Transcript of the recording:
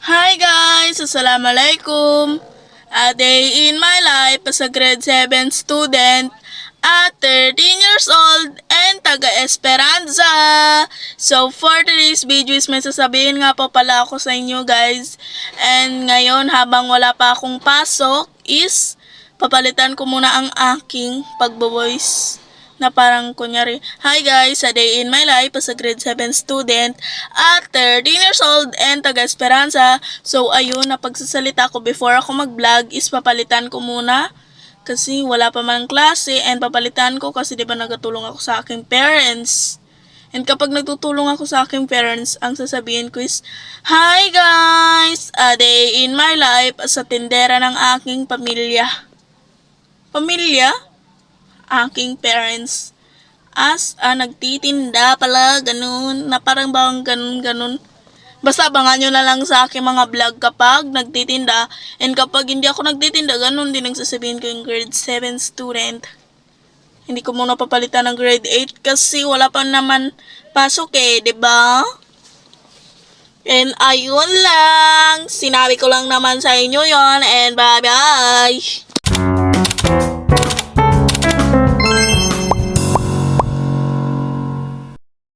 Hi guys! Assalamualaikum! A day in my life as a grade 7 student at 13 years old and taga Esperanza. So for today's video is may sasabihin nga po pala ako sa inyo guys. And ngayon habang wala pa akong pasok is papalitan ko muna ang aking pagbo-voice na parang kunyari, hi guys, a day in my life as a grade 7 student at 13 years old and taga Esperanza. So ayun, napagsasalita ko before ako mag-vlog is papalitan ko muna kasi wala pa man klase and papalitan ko kasi diba nagatulong ako sa aking parents. And kapag nagtutulong ako sa aking parents, ang sasabihin ko is, hi guys, a day in my life as a tindera ng aking pamilya. Pamilya? Aking parents nagtitinda pala, ganun, na parang bang ganun. Basta abangan nyo na lang sa aking mga vlog kapag nagtitinda. And kapag hindi ako nagtitinda, ganun din ang sasabihin ko yung grade 7 student. Hindi ko muna papalitan ng grade 8 kasi wala pa naman pasok eh, ba? Diba? And ayun lang, sinabi ko lang naman sa inyo yon and bye-bye!